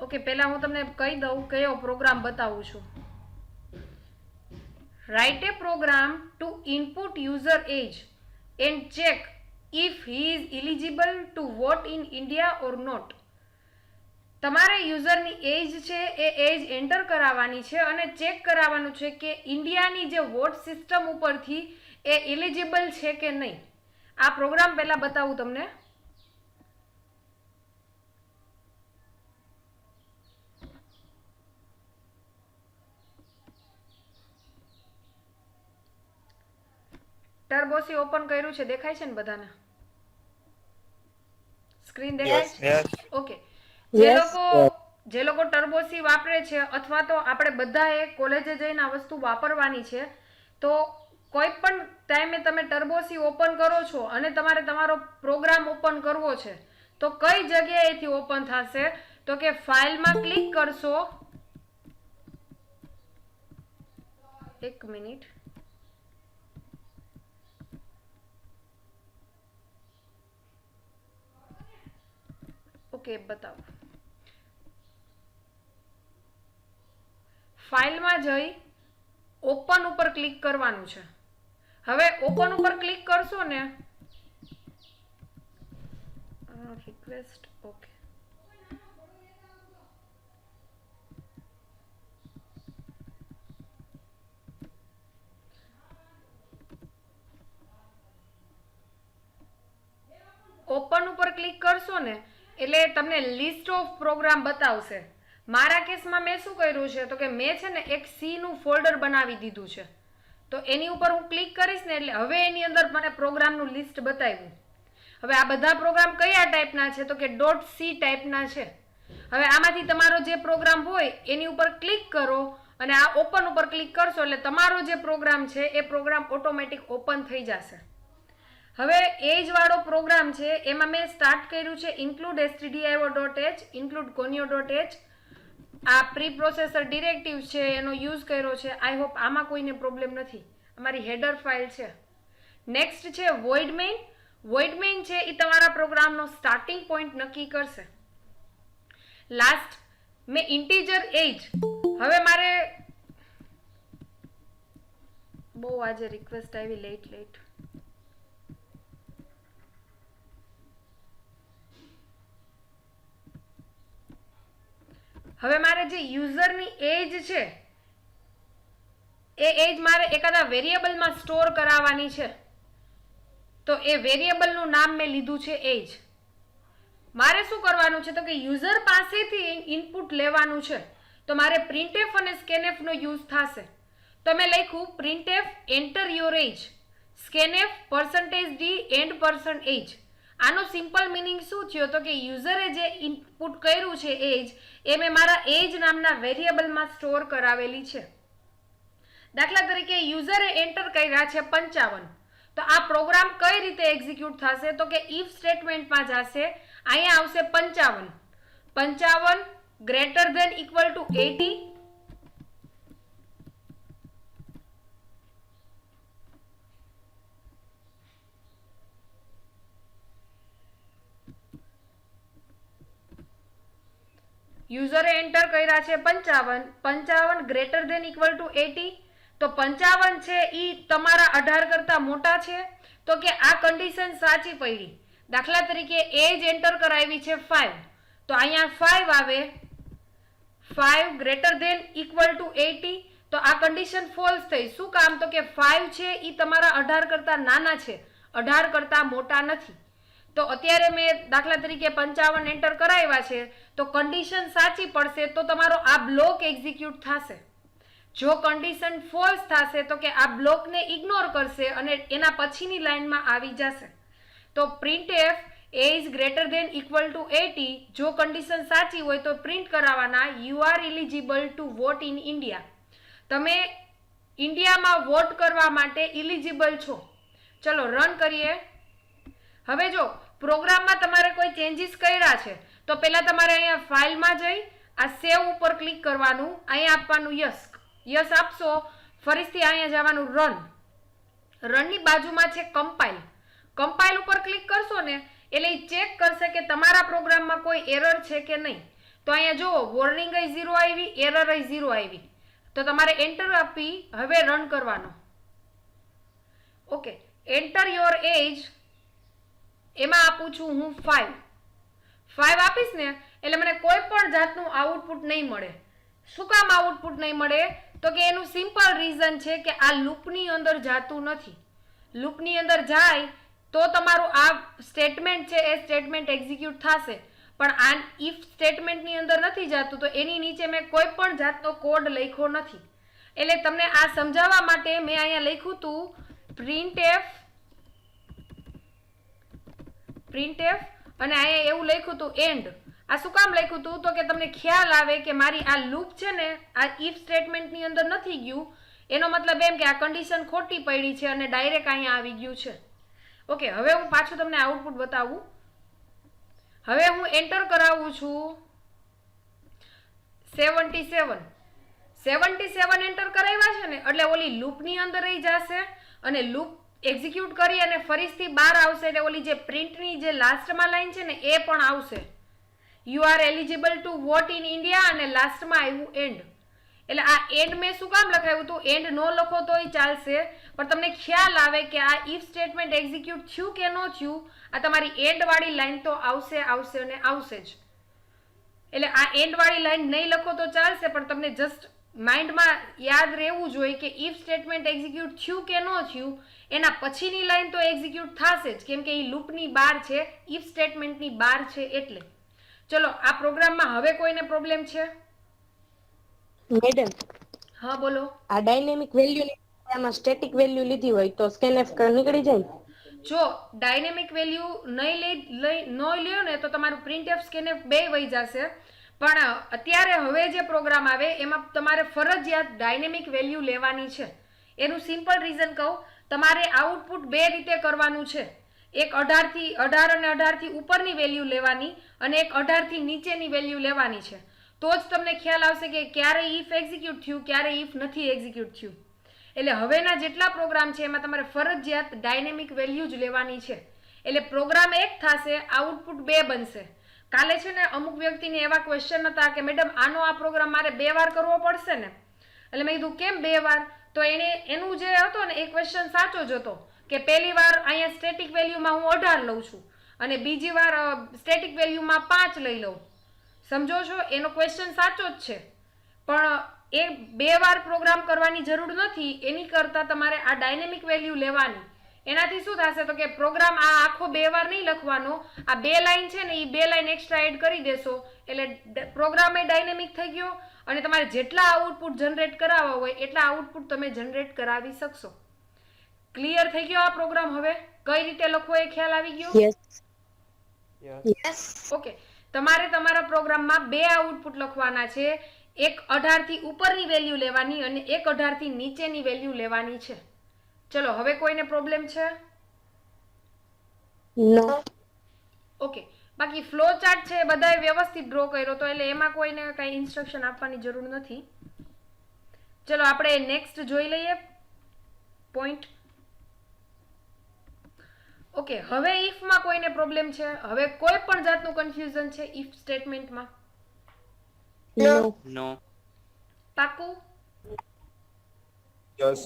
Okay, પહેલા હું તમને કહી દઉં કયો પ્રોગ્રામ બતાવું છું. Write a program to input user age and check if he is eligible to vote in India or not. તમારે યુઝરની એજ છે એ એજ એન્ટર કરાવવાની છે અને ચેક કરાવવાનું છે કે ઇન્ડિયાની જે વોટ સિસ્ટમ ઉપરથી એ એલિજિબલ છે કે નહીં. આ પ્રોગ્રામ પહેલા બતાવું તમને. ટર્બોસી ઓપન કર્યું છે, દેખાય છે ને બધાને? સ્ક્રીન દેખાય છે? ઓકે. જે લોકો ટર્બોસી વાપરે છે અથવા તો આપણે બધાએ કોલેજે જઈને આ વસ્તુ વાપરવાની છે, તો કોઈ પણ ટાઈમે તમે ટર્બોસી ઓપન કરો છો અને તમારે તમારો પ્રોગ્રામ ઓપન કરવો છે, તો કઈ જગ્યાએથી ઓપન થશે? તો કે ફાઇલમાં ક્લિક કરશો. એક મિનિટ. ઓકે, બતાવો. ફાઇલમાં જઈ ઓપન ઉપર ક્લિક કરવાનું છે. હવે ઓપન ઉપર ક્લિક કરશો ને, રિક્વેસ્ટ ઓકે. ઓપન ઉપર ક્લિક કરશો ને એટલે તમને લિસ્ટ ઓફ પ્રોગ્રામ બતાવશે. મારા કેસમાં મેં શું કર્યું છે તો કે મેં છે ને એક સી નું ફોલ્ડર બનાવી દીધું છે. તો એની ઉપર હું ક્લિક કરીશ ને એટલે હવે એની અંદર મને પ્રોગ્રામનું લિસ્ટ બતાવ્યું. હવે આ બધા પ્રોગ્રામ કયા ટાઈપના છે તો કે .c ટાઈપના છે. હવે આમાંથી તમારો જે પ્રોગ્રામ હોય એની ઉપર ક્લિક કરો અને આ ઓપન ઉપર ક્લિક કરશો એટલે તમારો જે પ્રોગ્રામ છે એ પ્રોગ્રામ ઓટોમેટિક ઓપન થઈ જશે. હવે એજ વાળો પ્રોગ્રામ છે એમાં મેં સ્ટાર્ટ કર્યું છે include stdio.h, include conio.h. આ પ્રી પ્રોસેસર ડિરેક્ટિવ છે એનો યુઝ કર્યો છે. આઈ હોપ આમાં કોઈને પ્રોબ્લેમ નથી. અમારી હેડર ફાઇલ છે. નેક્સ્ટ છે void main. void main છે એ તમારા પ્રોગ્રામનો સ્ટાર્ટિંગ પોઈન્ટ નક્કી કરશે. લાસ્ટ મેં ઇન્ટીજર એજ. હવે મારે બહુ આજે રિક્વેસ્ટ આવી લેટ. હવે મારે જે યુઝરની એજ છે એ એજ મારે એકાદા વેરિયેબલમાં સ્ટોર કરાવવાની છે. તો એ વેરિયેબલનું નામ મેં લીધું છે એજ. મારે શું કરવાનું છે તો કે યુઝર પાસેથી ઇનપુટ લેવાનું છે. તો મારે printf અને scanf નો યુઝ થશે. તો મેં લખ્યું printf enter your age, scanf %d and %age. આનો સિમ્પલ મિનિંગ શું થયો તો કે યુઝરે જે ઇનપુટ કર્યું છે એજ એ મેં મારા એજ નામના વેરિયેબલમાં સ્ટોર કરાવેલી છે. દાખલા તરીકે યુઝરે એન્ટર કર્યા છે 55. તો આ પ્રોગ્રામ કઈ રીતે એક્ઝિક્યુટ થશે તો કે ઇફ સ્ટેટમેન્ટમાં જશે. અહીંયા આવશે 55. 55 ગ્રેટર ધેન ઇક્વલ ટુ 80. યુઝરે એન્ટર કર્યા છે 55. 55 ગ્રેટર ધેન ઇક્વલ ટુ 80. તો 55 છે ઈ તમારા 18 કરતા મોટા છે તો કે આ કન્ડિશન સાચી પડી. દાખલા તરીકે એજ એન્ટર કરાવી છે 5. તો અહીંયા 5 આવે. 5 ગ્રેટર ધેન ઇક્વલ ટુ 80. તો આ કન્ડિશન ફોલ્સ થઈ. શું કામ તો કે 5 છે ઈ તમારા 18 કરતા નાના છે, 18 કરતા મોટા નથી. તો અત્યારે મેં દાખલા તરીકે 55 એન્ટર કરાવ્યા છે તો કન્ડિશન સાચી પડશે તો તમારો આ બ્લોક એક્ઝિક્યુટ થશે. જો કન્ડિશન ફોલ્સ થશે તો કે આ બ્લોકને ઇગ્નોર કરશે અને એના પછીની લાઈનમાં આવી જશે. તો printf age greater than equal to 80. જો કન્ડિશન સાચી હોય તો પ્રિન્ટ કરાવવાના you are eligible to vote in India. તમે ઇન્ડિયામાં વોટ કરવા માટે એલિજિબલ છો. ચલો રન કરીએ. હવે જો પ્રોગ્રામમાં તમારે કોઈ ચેન્જીસ કર્યા છે તો પહેલા તમારે અહીંયા ફાઇલમાં જઈ આ સેવ ઉપર ક્લિક કરવાનું. અહીંયા આપવાનું યસ આપશો. ફરીથી અહીંયા જવાનું રનની બાજુમાં છે કમ્પાઇલ. કમ્પાઇલ ઉપર ક્લિક કરશો ને એટલે એ ચેક કરશે કે તમારા પ્રોગ્રામમાં કોઈ એરર છે કે નહીં. તો અહીંયા જુઓ વોર્નિંગ એ 0 આવી, એરર એ 0 આવી, તો તમારે એન્ટર આપી હવે રન કરવાનો. ઓકે, એન્ટર યોર એજ, એમાં આપું છું હું 5 આપીશ ને એટલે મને કોઈ પણ જાતનું આઉટપુટ નહીં મળે. શું કામ આઉટપુટ નહીં મળે? તો કે એનું સિમ્પલ રીઝન છે કે આ લૂપની અંદર જાતું નથી. લૂપની અંદર જાય તો તમારું આ સ્ટેટમેન્ટ છે એ સ્ટેટમેન્ટ એક્ઝિક્યુટ થશે, પણ આ ઇફ સ્ટેટમેન્ટની અંદર નથી જાતું, તો એની નીચે મેં કોઈ પણ જાતનો કોડ લખ્યો નથી. એટલે તમને આ સમજાવવા માટે મેં અહીંયા લખ્યું હતું printf અને અહીંયા એવું લખ્યું હતું એન્ડ. આ શું કામ લખ્યું હતું? તો કે તમને ખ્યાલ આવે કે મારી આ લૂપ છે ને આ ઇફ સ્ટેટમેન્ટની અંદર નથી ગયું, એનો મતલબ એમ કે આ કન્ડિશન ખોટી પડી છે અને ડાયરેક્ટ અહીંયા આવી ગયું છે. ઓકે, હવે હું પાછું તમને આઉટપુટ બતાવું. હવે હું એન્ટર કરાવું છું 77 એન્ટર કરાવ્યા છે ને એટલે ઓલી લૂપની અંદર રહી જશે અને લૂપ એક્ઝિક્યુટ કરી અને ફરીથી બહાર આવશે એટલે ઓલી જે પ્રિન્ટની જે લાસ્ટમાં લાઈન છે ને એ પણ આવશે. You are eligible to vote in India અને લાસ્ટમાં આવ્યું એન્ડ. એટલે આ એન્ડ મેં શું કામ લખાવ્યું હતું? એન્ડ નો લખો તોય ચાલશે, પણ તમને ખ્યાલ આવે કે આ ઇફ સ્ટેટમેન્ટ એક્ઝિક્યુટ થયું કે ન થયું, આ તમારી એન્ડ વાળી લાઈન તો આવશે અને આવશે જ. એટલે આ એન્ડ વાળી લાઈન નહીં લખો તો ચાલશે, પણ તમને જસ્ટ માઇન્ડમાં યાદ રહેવું જોઈએ કે ઇફ સ્ટેટમેન્ટ એક્ઝિક્યુટ થયું કે ન થયું, એના પછીની લાઈન તો એક્ઝિક્યુટ થશે જ, કેમ કે એ લૂપની બહાર છે, ઇફ સ્ટેટમેન્ટની બહાર છે એટલે. ચલો, આ પ્રોગ્રામમાં હવે કોઈને પ્રોબ્લેમ છે? મેડમ, હા બોલો. આ ડાયનેમિક વેલ્યુ આમાં સ્ટેટિક વેલ્યુ લીધી હોય તો સ્કેનએફ નીકળી જાય? જો ડાયનેમિક વેલ્યુ નહીં લ્યો ને તો તમારું પ્રિન્ટએફ સ્કેનએફ બે વહી જશે, પણ અત્યારે હવે જે પ્રોગ્રામ આવે એમાં તમારે ફરજિયાત ડાયનેમિક વેલ્યુ લેવાની છે. એનું સિમ્પલ રીઝન કહું, તમારે આઉટપુટ બે રીતે કરવાનું છે. એક 18 અને 18 થી ઉપરની વેલ્યુ લેવાની અને એક 18 થી નીચેની વેલ્યુ લેવાની છે. તો જ તમને ખ્યાલ આવશે કે ક્યારે ઇફ એક્ઝિક્યુટ થયું, ક્યારે ઇફ નથી એક્ઝિક્યુટ થયું. એટલે હવેના જેટલા પ્રોગ્રામ છે એમાં તમારે ફરજિયાત ડાયનેમિક વેલ્યુ જ લેવાની છે. એટલે પ્રોગ્રામ એક થશે, આઉટપુટ બે બનશે. કાલે છે ને અમુક વ્યક્તિને એવા ક્વેશ્ચન હતા કે મેડમ આનો આ પ્રોગ્રામ મારે 2 વાર કરવો પડશે ને, એટલે મેં કીધું કેમ 2 વાર? તો એનું જે હતો ને એ ક્વેશ્ચન સાચો જ હતો કે પહેલી વાર અહીંયા સ્ટેટિક વેલ્યુમાં હું 18 લઉં છું અને બીજી વાર સ્ટેટિક વેલ્યુમાં 5 લઈ લઉં. સમજો છો? એનો ક્વેશ્ચન સાચો જ છે, પણ એ 2 વાર પ્રોગ્રામ કરવાની જરૂર નથી. એની કરતાં તમારે આ ડાયનેમિક વેલ્યુ લેવાની. એનાથી શું થશે? તો કે પ્રોગ્રામ આ આખો 2 વાર નહીં લખવાનો, આ 2 લાઈન છે ને એ 2 લાઈન એક્સ્ટ્રા એડ કરી દેશો એટલે પ્રોગ્રામ એ ડાયનેમિક થઈ ગયો અને તમારે જેટલા આઉટપુટ જનરેટ કરાવવા હોય એટલા આઉટપુટ તમે જનરેટ કરાવી શકશો. ક્લિયર થઈ ગયો આ પ્રોગ્રામ? હવે કઈ રીતે લખવો એ ખ્યાલ આવી ગયો? યસ. ઓકે, તમારે તમારા પ્રોગ્રામમાં 2 આઉટપુટ લખવાના છે. એક 18 થી ઉપરની વેલ્યુ લેવાની અને એક 18 થી નીચેની વેલ્યુ લેવાની છે. ચલો, હવે કોઈને પ્રોબ્લેમ છે? નો. ઓકે, બાકી ફ્લો ચાર્ટ છે બધાએ વ્યવસ્થિત ડ્રો કર્યો તો એટલે એમાં કોઈને કઈ ઇન્સ્ટ્રક્શન આપવાની જરૂર નથી. ચલો આપણે નેક્સ્ટ જોઈ લઈએ પોઈન્ટ. ઓકે, હવે ઇફ માં કોઈને પ્રોબ્લેમ છે? હવે કોઈ પણ જાતનું કન્ફ્યુઝન છે ઇફ સ્ટેટમેન્ટમાં? નો. પાકું? યસ.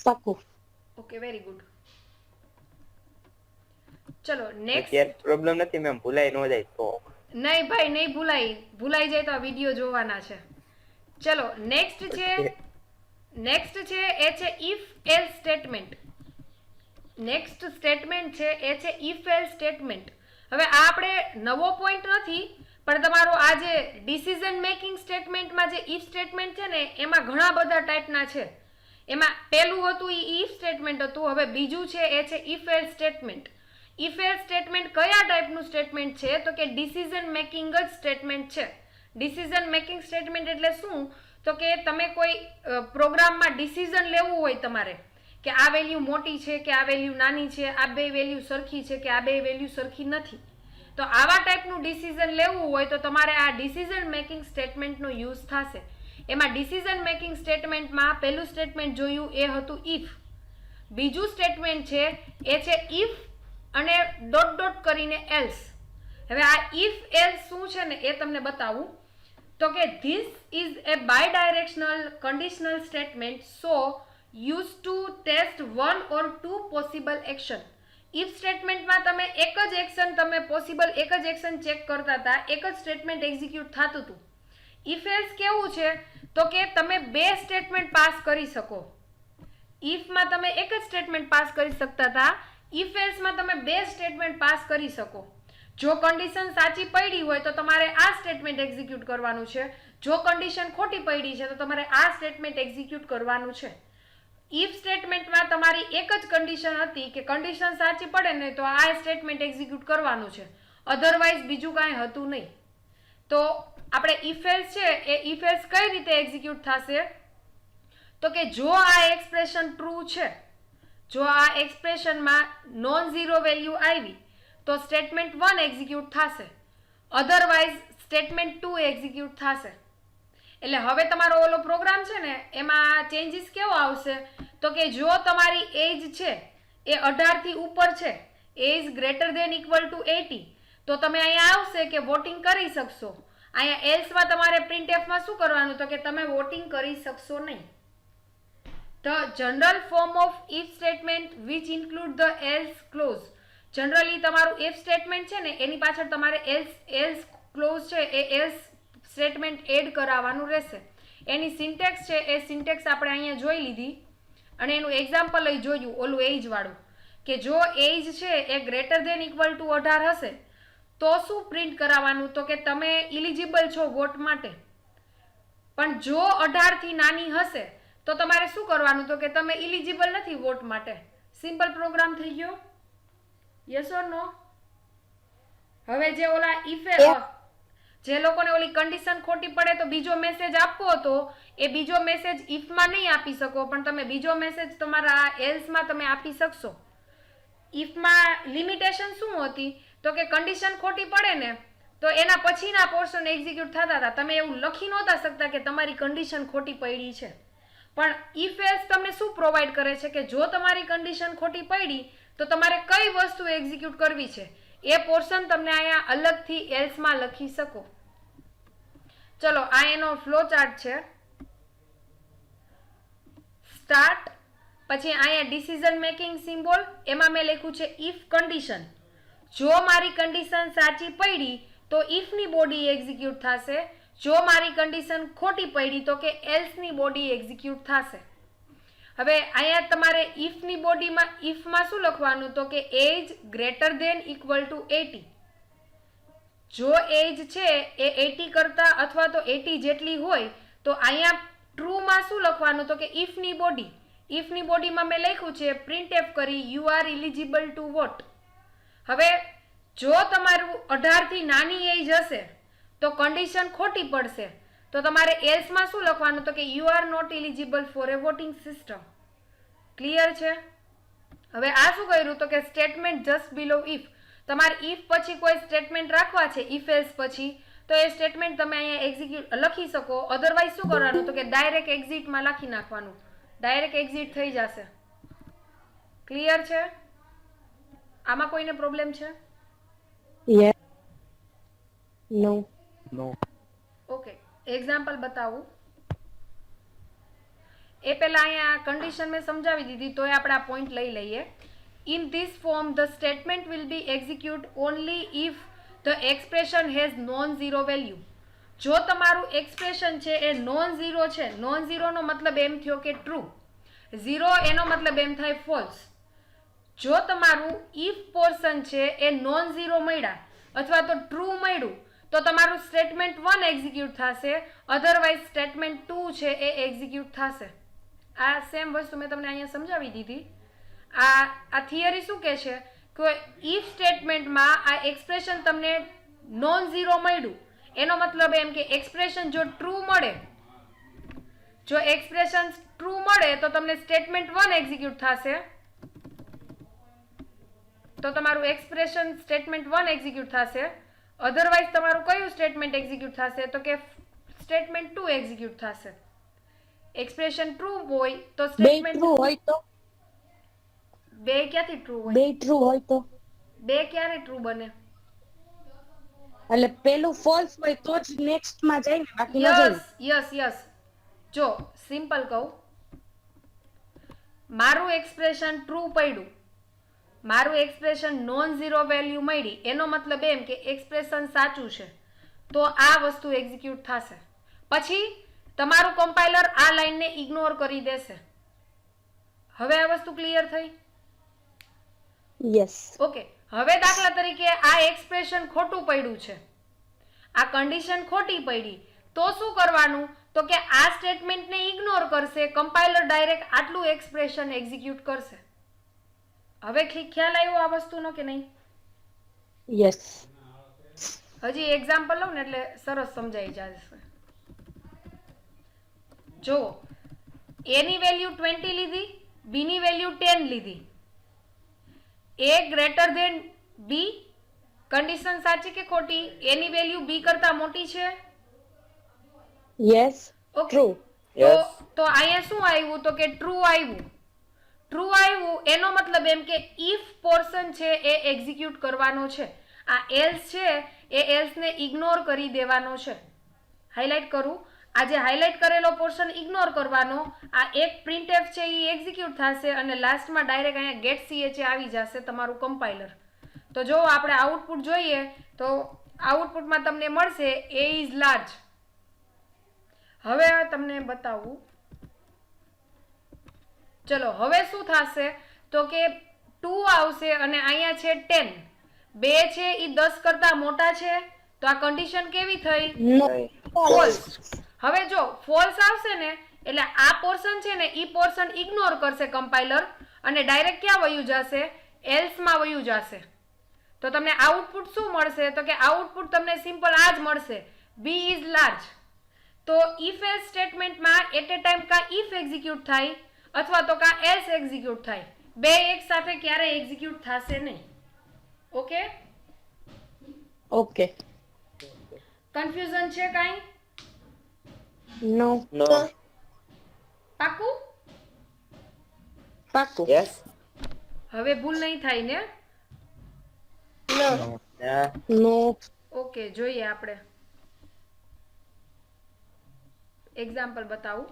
પાકું. Okay, very good. ચલો નેક્સ્ટ. અત્યારે પ્રોબ્લેમ નથી મેમ, ભૂલાઈ ન જાય તો. નહીં ભાઈ, નહીં ભૂલાઈ જાય તો આ વિડિયો જોવાના છે. ચલો નેક્સ્ટ છે એ છે if else statement. Next statement છે એ છે ઇફ એલ્સ સ્ટેટમેન્ટ. હવે આ આપણે નવો પોઈન્ટ નથી, પણ તમારો આ જે ડિસિઝન મેકિંગ સ્ટેટમેન્ટમાં જે ઇફ સ્ટેટમેન્ટ છે ને એમાં ઘણા બધા ટાઈપના છે. એમાં પહેલું હતું એ ઇફ સ્ટેટમેન્ટ હતું, હવે બીજું છે એ છે if else statement. If else statement કયા ટાઈપનું સ્ટેટમેન્ટ છે? તો કે ડિસિઝન મેકિંગ જ સ્ટેટમેન્ટ છે. ડિસિઝન મેકિંગ સ્ટેટમેન્ટ એટલે શું? તો કે તમે કોઈ પ્રોગ્રામમાં ડિસિઝન લેવું હોય તમારે કે આ વેલ્યુ મોટી છે કે આ વેલ્યુ નાની છે, આ બે વેલ્યુ સરખી છે કે આ બે વેલ્યુ સરખી નથી, તો આવા ટાઈપનું ડિસિઝન લેવું હોય તો તમારે આ ડિસિઝન મેકિંગ સ્ટેટમેન્ટનો યુઝ થશે. એમાં ડિસિઝન મેકિંગ સ્ટેટમેન્ટમાં પહેલું સ્ટેટમેન્ટ જોયું એ હતું ઇફ. બીજું સ્ટેટમેન્ટ છે એ છે ઇફ અને ડોટ ડોટ કરીને એલ્સ. હવે આ ઇફ એલ્સ શું છે ને એ તમને બતાવું તો કે this is a bidirectional conditional statement so use to test one or two possible action. If સ્ટેટમેન્ટમાં તમે એક જ એક્શન તમે પોસિબલ એક જ એક્શન ચેક કરતા હતા, એક જ સ્ટેટમેન્ટ એક્ઝિક્યુટ થતું હતું. ઇફ એલ્સ કેવું છે તો કે તમે બે સ્ટેટમેન્ટ પાસ કરી શકો. ઇફમાં તમે એક જ સ્ટેટમેન્ટ પાસ કરી શકતા હતા, ઇફ એલ્સમાં તમે બે સ્ટેટમેન્ટ પાસ કરી શકો. જો કન્ડિશન સાચી પડી હોય તો તમારે આ સ્ટેટમેન્ટ એક્ઝિક્યુટ કરવાનું છે, જો કન્ડિશન ખોટી પડી છે તો તમારે આ સ્ટેટમેન્ટ એક્ઝિક્યુટ કરવાનું છે. ઇફ સ્ટેટમેન્ટમાં તમારી એક જ કન્ડિશન હતી કે કન્ડિશન સાચી પડે ને તો આ સ્ટેટમેન્ટ એક્ઝિક્યુટ કરવાનું છે, અધરવાઇઝ બીજું કાંઈ હતું નહીં. તો આપણે ઇફ એલ્સ છે એ ઇફ એલ્સ કઈ રીતે એક્ઝિક્યુટ થશે તો કે જો આ એક્સપ્રેશન ટ્રુ છે, જો આ એક્સપ્રેશનમાં નોન ઝીરો વેલ્યુ આવી તો સ્ટેટમેન્ટ 1 એક્ઝિક્યુટ થશે, અધરવાઇઝ સ્ટેટમેન્ટ 2 એક્ઝિક્યુટ થશે. એટલે હવે તમારો ઓલો પ્રોગ્રામ છે ને એમાં ચેન્જીસ કેવો આવશે તો કે જો તમારી એજ છે એ 18 થી ઉપર છે, એજ ગ્રેટર ધેન ઇક્વલ ટુ 80, તો તમે અહીંયા આવશે કે વોટિંગ કરી શકશો. અહીંયા એલ્સમાં તમારે પ્રિન્ટએફમાં શું કરવાનું તો કે તમે વોટિંગ કરી શકશો નહીં. The general form of if statement which include the else clause. Generally તમારું if સ્ટેટમેન્ટ છે ને એની પાછળ તમારે else ક્લોઝ છે એ else સ્ટેટમેન્ટ એડ કરાવવાનું રહેશે. એની સિન્ટેક્સ છે એ સિન્ટેક્સ આપણે અહીંયા જોઈ લીધી અને એનું એક્ઝામ્પલ લઈ જોયું ઓલું એજ વાળું કે જો એજ છે એ ગ્રેટર ધેન ઇક્વલ ટુ 18 હશે તો શું પ્રિન્ટ કરાવવાનું તો કે તમે ઇલિજિબલ છો વોટ માટે. પણ જો 18 થી નાની હશે તો તમારે શું કરવાનું તો કે તમે ઇલિજિબલ નથી વોટ માટે. સિમ્પલ પ્રોગ્રામ થઈ ગયો. યસ ઓર નો? હવે જે ઓલા ઇફ જે લોકોને ઓલી કન્ડિશન ખોટી પડે તો બીજો મેસેજ આપવો હતો એ બીજો મેસેજ ઇફમાં નહીં આપી શકો, પણ તમે બીજો મેસેજ તમારા એલ્સમાં તમે આપી શકશો. ઇફમાં લિમિટેશન શું હતી તો કે કન્ડિશન ખોટી પડે ને તો એના પછીના પોર્શન એક્ઝિક્યુટ થતા હતા. તમે એવું લખી નહોતા શકતા કે તમારી કન્ડિશન ખોટી પડી છે. પણ ઇફ એલ્સ તમને શું પ્રોવાઈડ કરે છે કે જો તમારી કન્ડિશન ખોટી પડી તો તમારે કઈ વસ્તુ એક્ઝિક્યુટ કરવી છે એ પોર્શન તમને અહીંયા અલગથી એલ્સમાં લખી શકો. ચલો આ એનો ફ્લો ચાર્ટ છે. સ્ટાર્ટ, પછી અહીંયા ડિસિઝન મેકિંગ સિમ્બોલ, એમાં મેં લખ્યું છે ઇફ કન્ડિશન. જો મારી કન્ડિશન સાચી પડી તો ઇફની બોડી એક્ઝિક્યુટ થશે, જો મારી કન્ડિશન ખોટી પડી તો કે એલ્સની બોડી એક્ઝિક્યુટ થશે. હવે અહીંયા તમારે ઇફની બોડીમાં ઇફમાં શું લખવાનું તો કે એજ ગ્રેટર ધેન ઇક્વલ ટુ 80. જો એજ છે એ 80 કરતા અથવા તો 80 જેટલી હોય તો અહીંયા ટ્રુમાં શું લખવાનું તો કે ઇફની બોડીમાં મેં લખ્યું છે પ્રિન્ટએફ કરી you are eligible to vote. હવે જો તમારું 18 થી નાની એજ હશે તો કન્ડિશન ખોટી પડશે તો તમારે એલ્સમાં શું લખવાનું તો કે you are not eligible for a voting system. Clear છે? હવે આ શું કર્યું તો કે સ્ટેટમેન્ટ જસ્ટ બિલો ઇફ. તમારે ઇફ પછી કોઈ સ્ટેટમેન્ટ રાખવા છે ઇફ એલ્સ પછી તો એ સ્ટેટમેન્ટ તમે અહીંયા એક્ઝિક્યુટ લખી શકો, અધરવાઇઝ શું કરવાનું તો કે ડાયરેક્ટ એક્ઝિટમાં લખી નાખવાનું, ડાયરેક્ટ એક્ઝિટ થઈ જશે. ક્લિયર છે? આમાં કોઈને પ્રોબ્લેમ છે? યસ. નો. નો. ઓકે, એક્ઝામ્પલ બતાવું. એ પહેલા અહીંયા કન્ડિશન મેં સમજાવી દીધી તો આપણે આ પોઈન્ટ લઈ લઈએ. In this form the statement will be execute only if the expression has non zero value. જો તમારું એક્સપ્રેશન છે એ નોન ઝીરો છે, નોન ઝીરોનો મતલબ એમ થયો કે ટ્રુ, ઝીરો એનો મતલબ એમ થાય ફોલ્સ. જો તમારું ઇફ પોર્શન છે એ નોન ઝીરો મળ્યા અથવા તો ટ્રુ મળ્યું તો તમારું સ્ટેટમેન્ટ 1 એક્ઝિક્યુટ થશે, અધરવાઇઝ સ્ટેટમેન્ટ 2 છે એ એક્ઝિક્યુટ થશે. આ સેમ વસ્તુ મેં તમને અહીંયા સમજાવી દીધી. આ થિયરી શું કહે છે કે ઇફ સ્ટેટમેન્ટમાં આ એક્સપ્રેશન તમને નોન ઝીરો મળ્યું એનો મતલબ એમ કે એક્સપ્રેશન જો ટ્રુ મળે, જો એક્સપ્રેશન ટ્રુ મળે તો તમને સ્ટેટમેન્ટ 1 એક્ઝિક્યુટ થશે, તો તમારું એક્સપ્રેશન સ્ટેટમેન્ટ 1 એક્ઝિક્યુટ થશે, અધરવાઇઝ તમારું કયું સ્ટેટમેન્ટ એક્ઝિક્યુટ થશે તો કે સ્ટેટમેન્ટ 2 એક્ઝિક્યુટ થશે. એક્સપ્રેશન ટ્રુ હોય તો બે સ્ટેટમેન્ટ ટ્રુ હોય તો બે ક્યાંથી ટ્રુ હોય? બે ટ્રુ હોય તો બે ક્યારે ટ્રુ બને? એટલે પેલું ફોલ્સ હોય તો જ નેક્સ્ટ માં જાય ને, બાકી ન જાય ને? યસ જો સિમ્પલ કહું, મારું એક્સપ્રેશન ટ્રુ પડ્યું, મારું એક્સપ્રેશન નોન ઝીરો વેલ્યુ મળી, એનો મતલબ એમ કે એક્સપ્રેશન સાચું છે, તો આ વસ્તુ એક્ઝિક્યુટ થશે. પછી તમારું કમ્પાઇલર આ લાઈનને ઇગ્નોર કરી દેશે. હવે આ વસ્તુ ક્લિયર થઈ? યસ. ઓકે, હવે દાખલા તરીકે આ એક્સપ્રેશન ખોટું પડ્યું છે, આ કન્ડિશન ખોટી પડી, તો શું કરવાનું? તો કે આ સ્ટેટમેન્ટને ઇગ્નોર કરશે, કમ્પાઇલર ડાયરેક્ટ આટલું એક્સપ્રેશન એક્ઝિક્યુટ કરશે. હવે ખ્યાલ આવ્યો આ વસ્તુનો કે નહીં? યસ. હજી એક્ઝામ્પલ લઉં ને એટલે સરસ સમજાઈ જશે. જો a ની વેલ્યુ 20 લીધી, b ની વેલ્યુ 10 લીધી, a greater than b, condition સાચી કે ખોટી? a ની વેલ્યુ b કરતા મોટી છે. યસ. Okay, true. તો અહીંયા શું આવ્યું? તો કે ટ્રુ આવ્યું. ટ્રુ આવ્યું એનો મતલબ એમ કે ઇફ પોર્શન છે એ એક્ઝિક્યુટ કરવાનો છે, આ એલ્સ છે એ એલ્સ ને ઇગ્નોર કરી દેવાનો છે. હાઇલાઇટ કરું, આ જે હાઇલાઇટ કરેલો પોર્શન ઇગ્નોર કરવાનો, આ એક પ્રિન્ટએફ છે એ એક્ઝિક્યુટ થશે અને લાસ્ટમાં ડાયરેક્ટ અહીંયા ગેટ ch આવી જશે તમારું કમ્પાઇલર. તો જો આપણે આઉટપુટ જોઈએ તો આઉટપુટમાં તમને મળશે a ઇઝ લાર્જ. હવે તમને બતાવું, ચલો હવે શું થશે? તો કે 2 આવશે અને અહીંયા છે 10, 2 છે એ 10 કરતા મોટા છે, તો આ કન્ડિશન કેવી થઈ? નો. ફોલ્સ. હવે જો ફોલ્સ આવશે ને એટલે આ પોર્શન છે ને ઈ પોર્શન ઇગ્નોર કરશે કમ્પાઇલર અને ડાયરેક્ટ ક્યાં વયું જશે? એલ્સ માં વયું જશે. તો તમને આઉટપુટ શું મળશે? તો કે આઉટપુટ તમને સિમ્પલ આ જ મળશે, b ઇઝ લાર્જ. તો ઇફ એલ્સ સ્ટેટમેન્ટમાં એટ એ ટાઈમ કા ઇફ એક્ઝિક્યુટ થાય અથવા તો કા એલ્સ એક્ઝિક્યુટ થાય, બે એક સાથે ક્યારે એક્ઝિક્યુટ થશે નહીં. Okay, okay. કન્ફ્યુઝન છે કાઈ? નો. નો. પાકું? પાકું. યસ. હવે ભૂલ નહીં થાય ને? નો. ઓકે, જોઈએ આપણે એક્ઝામ્પલ બતાવું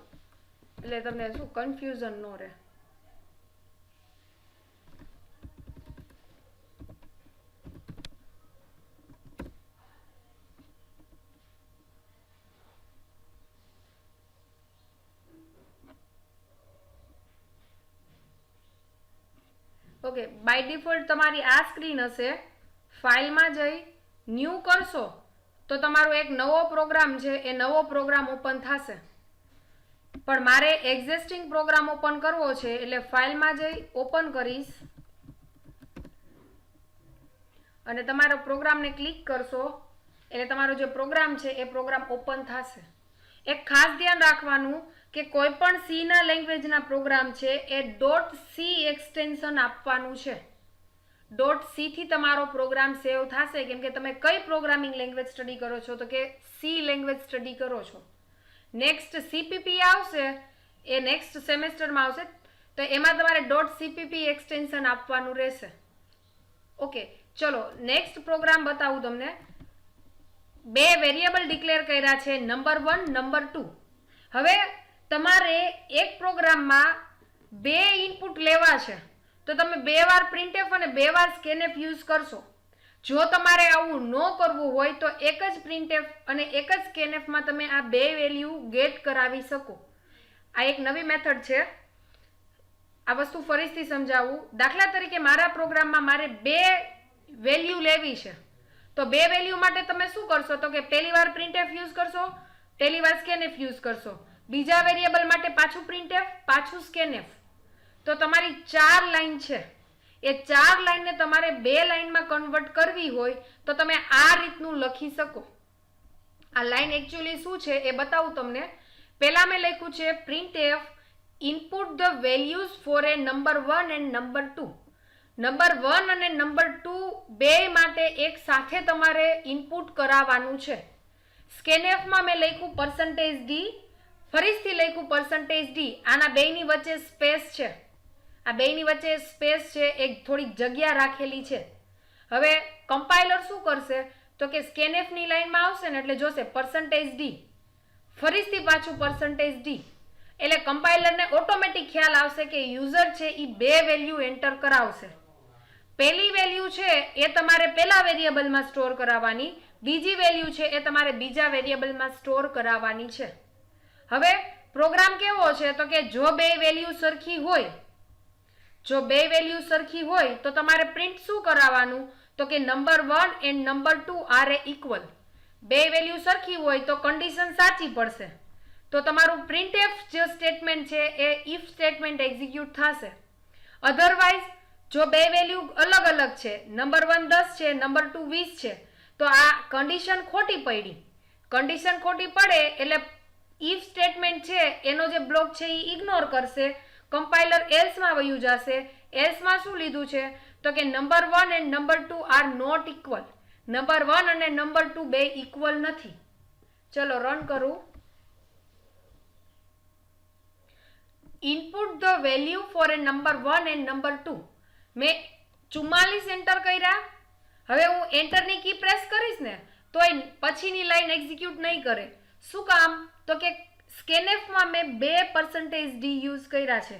એટલે તમને શું કન્ફ્યુઝન ન રહે. ઓકે, બાય ડિફોલ્ટ તમારી આ સ્ક્રીન હશે. ફાઇલમાં જઈ ન્યૂ કરશો તો તમારો એક નવો પ્રોગ્રામ છે એ નવો પ્રોગ્રામ ઓપન થશે. પણ મારે એક્ઝિસ્ટિંગ પ્રોગ્રામ ઓપન કરવો છે એટલે ફાઇલમાં જઈ ઓપન કરીશ અને તમારો પ્રોગ્રામને ક્લિક કરશો એટલે તમારો જે પ્રોગ્રામ છે એ પ્રોગ્રામ ઓપન થશે. એક ખાસ ધ્યાન રાખવાનું કે કોઈ પણ સી ના લેંગ્વેજના પ્રોગ્રામ છે એ .c એક્સટેન્શન આપવાનું છે. .c થી તમારો પ્રોગ્રામ સેવ થશે, કેમ કે તમે કઈ પ્રોગ્રામિંગ લેંગ્વેજ સ્ટડી કરો છો? તો કે સી લેંગ્વેજ સ્ટડી કરો છો. નેક્સ્ટ સીપીપી આવશે, એ નેક્સ્ટ સેમેસ્ટરમાં આવશે, તો એમાં તમારે .cpp એક્સટેન્શન આપવાનું રહેશે. ઓકે, ચલો નેક્સ્ટ પ્રોગ્રામ બતાવું તમને. બે વેરિયેબલ ડિક્લેર કર્યા છે, નંબર 1, નંબર 2. હવે તમારે એક પ્રોગ્રામમાં બે ઇનપુટ લેવા છે, તો તમે 2 વાર પ્રિન્ટએફ અને 2 વાર સ્કેનએફ યુઝ કરશો. જો તમારે આવું ન કરવું હોય તો એક જ પ્રિન્ટએફ અને એક જ સ્કેનએફમાં તમે આ બે વેલ્યુ ગેટ કરાવી શકો. આ એક નવી મેથડ છે. આ વસ્તુ ફરીથી સમજાવું. દાખલા તરીકે મારા પ્રોગ્રામમાં મારે 2 વેલ્યુ લેવી છે, તો 2 વેલ્યુ માટે તમે શું કરશો? તો કે પહેલી વાર પ્રિન્ટએફ યુઝ કરશો, પહેલી વાર સ્કેનએફ યુઝ કરશો, બીજા વેરિયેબલ માટે પાછું પ્રિન્ટએફ, પાછું સ્કેનએફ. તો તમારી 4 લાઈન છે, એ 4 લાઈનને તમારે 2 લાઈનમાં કન્વર્ટ કરવી હોય તો તમે આ રીતનું લખી શકો. આ લાઈન એકચ્યુઅલી શું છે એ બતાવું તમને. પહેલા મેં લખ્યું છે printf input the values for a number 1 and number 2. Number 1 અને નંબર 2 બે માટે એક સાથે તમારે ઇનપુટ કરાવવાનું છે. સ્કેનએફમાં મેં લખ્યું %d, ફરીથી લખ્યું %d. આના બેની વચ્ચે સ્પેસ છે, આ બેની વચ્ચે સ્પેસ છે, એક થોડીક જગ્યા રાખેલી છે. હવે કમ્પાઇલર શું કરશે? તો કે scanf ની લાઈનમાં આવશે ને એટલે જોશે %d, ફરીથી પાછું %d, એટલે કમ્પાઇલરને ઓટોમેટિક ખ્યાલ આવશે કે યુઝર છે એ બે વેલ્યુ એન્ટર કરાવશે. પહેલી વેલ્યુ છે એ તમારે પહેલા વેરિયેબલમાં સ્ટોર કરાવવાની, બીજી વેલ્યુ છે એ તમારે બીજા વેરિયેબલમાં સ્ટોર કરાવવાની છે. હવે પ્રોગ્રામ કેવો છે તો કે જો બે વેલ્યુ સરખી હોય તો તમારે પ્રિન્ટ શું કરાવવાનું તો કે number 1 and number 2 are equal. બે વેલ્યુ સરખી હોય તો કન્ડિશન સાચી પડશે, તો તમારું પ્રિન્ટએફ જે સ્ટેટમેન્ટ છે એ ઇફ સ્ટેટમેન્ટ એક્ઝિક્યુટ થશે. અધરવાઇઝ જો બે વેલ્યુ અલગ અલગ છે, નંબર 1 10 છે, નંબર 2 20 છે, તો આ કન્ડિશન ખોટી પડી. કન્ડિશન ખોટી પડે એટલે ઇફ સ્ટેટમેન્ટ છે એનો જે બ્લોક છે એ ઇગ્નોર કરશે, કમ્પાઇલર એલ્સમાં વયું જશે. એલ્સમાં શું લીધું છે તો કે number 1 and number 2 are not equal. Number 1 અને નંબર 2 બે ઇક્વલ નથી. ચલો રન કરું. Input the value for a number 1 and number 2. મેં 44 એન્ટર કર્યા. હવે હું એન્ટરની કી પ્રેસ કરીશ ને તો એ પછીની લાઈન એક્ઝિક્યુટ નહીં કરે. શું કામ તો કે સ્કેનએફમાં મેં 2% d યુઝ કર્યા છે,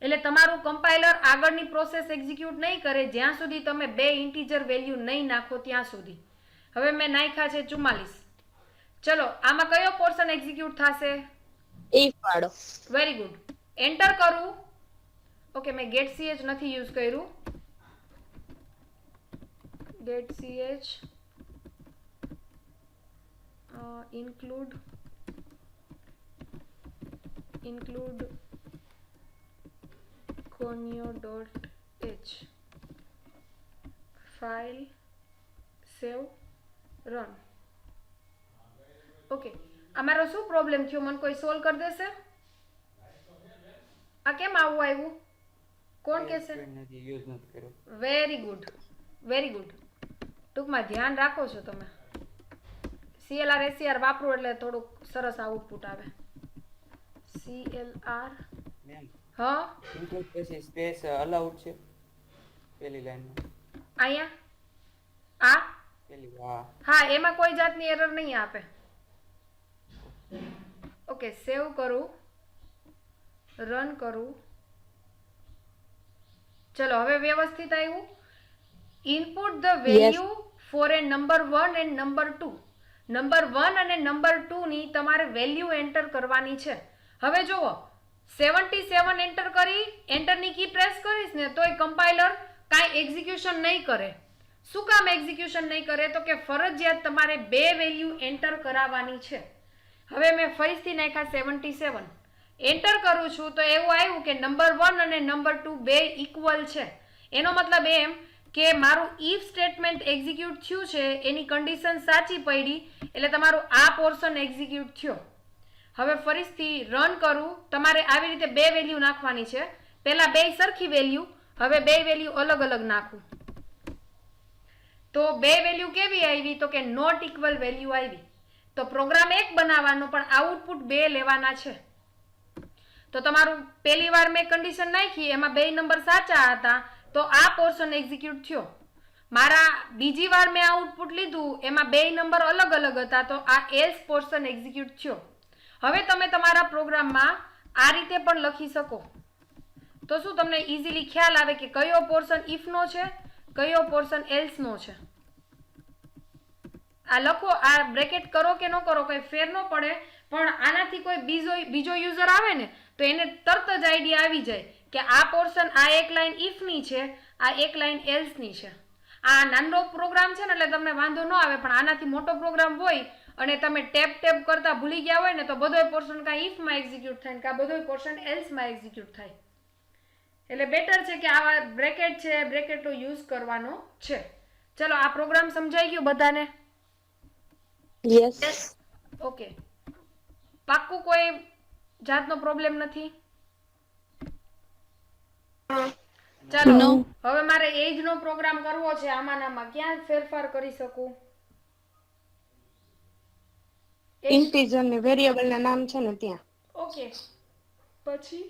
એટલે તમારું કમ્પાઇલર આગળની પ્રોસેસ એક્ઝિક્યુટ નહીં કરે જ્યાં સુધી તમે બે ઇન્ટીજર વેલ્યુ નહીં નાખો ત્યાં સુધી. હવે મેં નાખ્યા છે 44. ચલો આમાં કયો પોર્શન એક્ઝિક્યુટ થશે? if વાળો. Very good. એન્ટર કરું. ઓકે, મેં ગેટ ch નથી યુઝ કર્યું. Get ch include conio.h file save run. Okay, અમારો શું પ્રોબ્લેમ થયો મને કોઈ સોલ્વ કરી દેશે? આ કેમ આવું આવ્યું? કોણ કહેશે? Very good, very good. ટૂંકમાં ધ્યાન રાખો છો તમે. CLR SCR વાપરો એટલે થોડુંક સરસ આઉટપુટ આવે. CLR હા ઇનપુટ પછી સ્પેસ અલાઉડ છે પેલી લાઈનમાં. અહીંયા આ પેલી હા એમાં કોઈ જાતની એરર નહીં આપે. ઓકે, સેવ કરું, રન કરું. ચલો હવે વ્યવસ્થિત આવ્યું. Input the value for a number 1 and number 2. Number 1 અને નંબર 2 ની તમારે વેલ્યુ એન્ટર કરવાની છે. હવે જુઓ 77 એન્ટર કરી એન્ટરની કી પ્રેસ કરીશ ને તોય કમ્પાઇલર કાંઈ એક્ઝિક્યુશન નહીં કરે. શું કામ એક્ઝિક્યુશન નહીં કરે તો કે ફરજિયાત તમારે બે વેલ્યુ એન્ટર કરાવવાની છે. હવે મેં ફરીથી નાખ્યા 77 એન્ટર કરું છું તો એવું આવ્યું કે નંબર 1 અને નંબર 2 બે ઇક્વલ છે. એનો મતલબ એમ કે મારું ઇફ સ્ટેટમેન્ટ એક્ઝિક્યુટ થયું છે એની કન્ડિશન સાચી પડી એટલે તમારું આ પોર્શન એક્ઝિક્યુટ થયો. હવે ફરીથી રન કરું. તમારે આવી રીતે બે વેલ્યુ નાખવાની છે. પહેલા બે સરખી વેલ્યુ, હવે બે વેલ્યુ અલગ અલગ નાખું. તો બે વેલ્યુ કેવી આવી તો કે નોટ ઇક્વલ વેલ્યુ આવી. તો પ્રોગ્રામ એક બનાવવાનો પણ આઉટપુટ બે લેવાના છે. તો તમારું પહેલી વાર મેં કન્ડિશન નાખી એમાં બે નંબર સાચા હતા તો આ પોર્શન એક્ઝિક્યુટ થયો. મારા બીજી વાર મેં આઉટપુટ લીધું એમાં બે નંબર અલગ અલગ હતા તો આ એલ્સ પોર્શન એક્ઝિક્યુટ થયો. હવે તમે તમારા પ્રોગ્રામમાં આ રીતે પણ લખી શકો તો શું તમને ઇઝીલી ખ્યાલ આવે કે કયો પોર્શન ઇફનો છે, કયો પોર્શન એલ્સનો છે. આ લખો, આ બ્રેકેટ કરો કે ન કરો કંઈ ફેર ન પડે, પણ આનાથી કોઈ બીજો યુઝર આવે ને તો એને તરત જ આઈડિયા આવી જાય કે આ પોર્શન આ એક લાઈન ઇફની છે, આ એક લાઈન એલ્સની છે. આ નાનો પ્રોગ્રામ છે ને એટલે તમને વાંધો ન આવે, પણ આનાથી મોટો પ્રોગ્રામ હોય અને તમે ટેપ કરતા ભૂલી ગયા હોય ને તો બધો પોર્શન કાં ઇફમાં એક્ઝિક્યુટ થાય ને કાં બધો પોર્શન એલ્સમાં એક્ઝિક્યુટ થાય. એટલે બેટર છે કે આવા બ્રેકેટ છે બ્રેકેટનો યુઝ કરવાનો છે. ચલો આ પ્રોગ્રામ સમજાઈ ગયો બધાને? યસ. ઓકે, પાક્કું? કોઈ જાતનો પ્રોબ્લેમ નથી? ચાલો હવે મારે એજ નો પ્રોગ્રામ કરવો છે. આમાં ક્યાં ફેરફાર કરી શકું? ઇન્ટીજર ને વેરિયેબલ ના નામ છે ને ત્યાં. ઓકે, પછી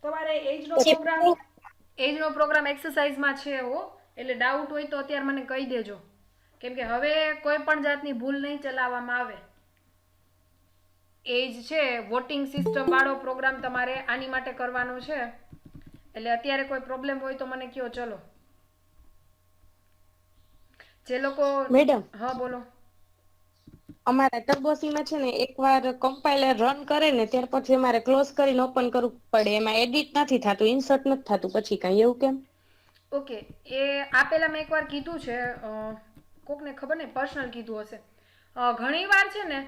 તમારે એજ નો પ્રોગ્રામ એક્સરસાઇઝમાં છે હો, એટલે ડાઉટ હોય તો અત્યારે મને કહી દેજો. કેમ કે હવે કોઈ પણ જાતની ભૂલ નહીં ચલાવવામાં આવે. એ જ છે વોટિંગ સિસ્ટમ વાળો પ્રોગ્રામ તમારે આની માટે કરવાનો છે. એટલે અત્યારે કોઈ પ્રોબ્લેમ હોય તો મને કયો. ચલો, જે લોકો મેડમ, હા બોલો. અમારા ટર્બોસીમાં છે ને એકવાર કમ્પાઇલર રન કરે ને ત્યાર પછી અમારે ક્લોઝ કરીને ઓપન કરવું પડે. એમાં એડિટ નથી થતું, ઇન્સર્ટ નથી થતું પછી કઈ, એવું કેમ? ઓકે, એ આ પહેલા મેં એકવાર કીધું છે, કોકને ખબર નહીં પર્સનલ કીધું હશે. ઘણી વાર છે ને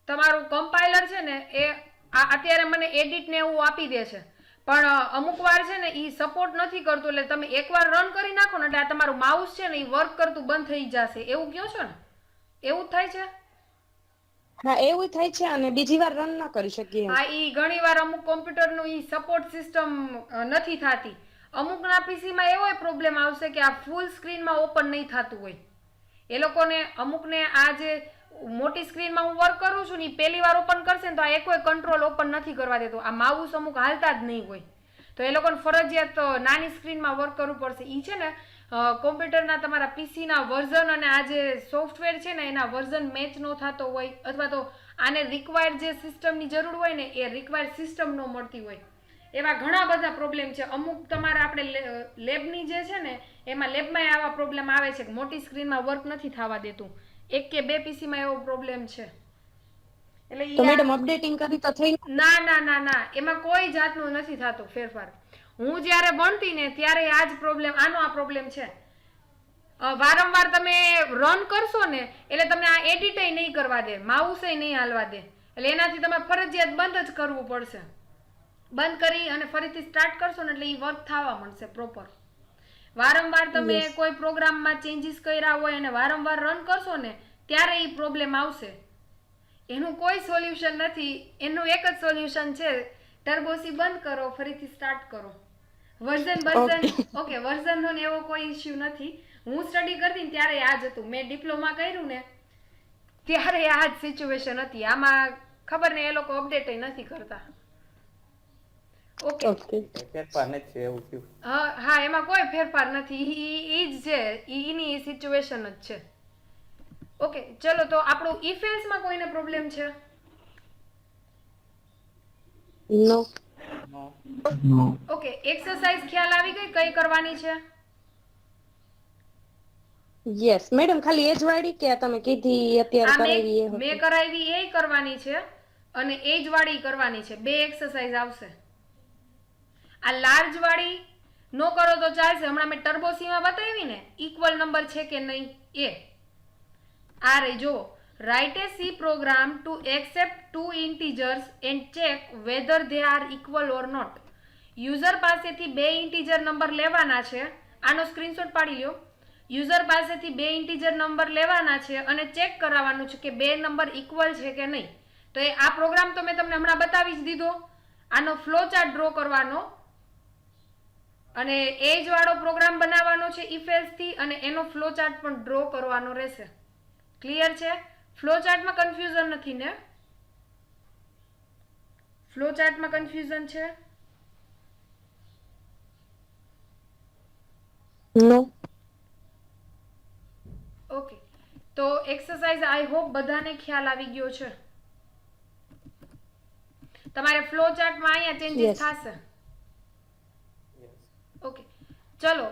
તમારું કમ્પાઇલર છે ને એ અત્યારે મને એડિટ ને એવું આપી દે છે, પણ અમુક વાર છે ને એ સપોર્ટ નથી કરતું. એટલે તમે એકવાર રન કરી નાખો ને એટલે આ તમારું માઉસ છે ને એ વર્ક કરતું બંધ થઈ જશે, એવું કહો છો ને? એવું જ થાય છે? હા, એવું થાય છે અને બીજી વાર રન ના કરી શકીએ. હા, ઈ ઘણી વાર અમુક કોમ્પ્યુટરનું ઈ સપોર્ટ સિસ્ટમ નથી થતી. અમુકના પીસીમાં એવો પ્રોબ્લેમ આવશે કે આ ફૂલ સ્ક્રીનમાં ઓપન નહીં થતું હોય. એ લોકોને અમુકને આ જે મોટી સ્ક્રીનમાં હું વર્ક કરું છું ને એ પહેલી વાર ઓપન કરશે ને તો આ એકોય કંટ્રોલ ઓપન નથી કરવા દેતો. આ માઉસ અમુક હાલતા જ નહીં હોય, તો એ લોકોને ફરજિયાત નાની સ્ક્રીનમાં વર્ક કરવું પડશે. એ છે ને કોમ્પ્યુટરના તમારા પીસીના વર્ઝન અને આ જે સોફ્ટવેર છે ને એના વર્ઝન મેચ ન થતો હોય, અથવા તો આને રિક્વાયર્ડ જે સિસ્ટમની જરૂર હોય ને એ રિક્વાયર્ડ સિસ્ટમ ન મળતી હોય, એવા ઘણા બધા પ્રોબ્લેમ છે. અમુક તમારા આપણે લેબની જે છે ને એમાં લેબમાં આવા પ્રોબ્લેમ આવે છે કે મોટી સ્ક્રીનમાં વર્ક નથી થવા દેતું. એક કે બે પીસીમાં એવો પ્રોબ્લેમ છે. એટલે તો મેડમ અપડેટિંગ કરી તો થઈ? ના, એમાં કોઈ જાતનું નથી થતું ફેરફાર. હું જ્યારે ભણતી ને ત્યારે આ જ પ્રોબ્લેમ, આનો આ પ્રોબ્લેમ છે. વારંવાર તમે રન કરશો ને એટલે તમને આ એડિટ નહીં કરવા દે, માઉસ નહીં હાલવા દે. એટલે એનાથી તમારે ફરજિયાત બંધ જ કરવું પડશે. બંધ કરી અને ફરીથી સ્ટાર્ટ કરશો ને એટલે એ વર્ક થવા મળશે પ્રોપર. વારંવાર તમે કોઈ પ્રોગ્રામમાં ચેન્જીસ કર્યા હોય અને વારંવાર રન કરશો ને ત્યારે એ પ્રોબ્લેમ આવશે. એનું કોઈ સોલ્યુશન નથી. એનું એક જ સોલ્યુશન છે, ટર્બોસી બંધ કરો, ફરીથી સ્ટાર્ટ કરો. વર્ઝનનો એવો કોઈ ઇશ્યુ નથી. હું સ્ટડી કરતી ને ત્યારે આ જ હતું. મેં ડિપ્લોમા કર્યું ને ત્યારે આ જ સિચ્યુએશન હતી. આમાં ખબર ને એ લોકો અપડેટ નથી કરતા. ઓકે, ફેરફાર નથી એવું થયું. હા, એમાં કોઈ ફેરફાર નથી. ઈ જ છે, ઈની સિચ્યુએશન જ છે. ઓકે, ચલો તો આપણું ઇફ એલ્સ માં કોઈને પ્રોબ્લેમ છે? નો. ઓકે, એક્સરસાઇઝ ખ્યાલ આવી ગઈ કઈ કરવાની છે? યસ મેડમ, ખાલી એજ વાળી કે તમે કીધી અત્યારે કરાવી એ મેં કરાવી એ કરવાની છે અને એજ વાળી કરવાની છે. બે એક્સરસાઇઝ આવશે. આ લાર્જ વાળી નો કરો તો ચાલશે. હમણાં મેં ટર્બોસીમાં બતાવી ને ઇક્વલ નંબર છે કે નહીં એ. આ રહી જો, write a C program to accept two integers and check whether they are equal or not. User પાસેથી બે ઇન્ટીજર નંબર લેવાના છે. આનો સ્ક્રીનશોટ પાડી લ્યો. યુઝર પાસેથી બે ઇન્ટીજર નંબર લેવાના છે અને ચેક કરાવવાનું છે કે બે નંબર ઇક્વલ છે કે નહીં. તો એ આ પ્રોગ્રામ તો મેં તમને હમણાં બતાવી જ દીધો. આનો ફ્લો ચાર્ટ ડ્રો કરવાનો અને એજ વાળો પ્રોગ્રામ બનાવવાનો છે ઇફ એલ્સ થી, અને એનો ફ્લો ચાર્ટ પણ ડ્રો કરવાનો રહેશે. ક્લિયર છે? ફ્લો ચાર્ટમાં કન્ફ્યુઝન નથી ને? ફ્લો ચાર્ટમાં કન્ફ્યુઝન છે? નો. ઓકે, તો એક્સરસાઇઝ આઈ હોપ બધાને ખ્યાલ આવી ગયો છે. તમારે ફ્લો ચાર્ટમાં અહીંયા ચેન્જીસ થશે. ઓકે, ચલો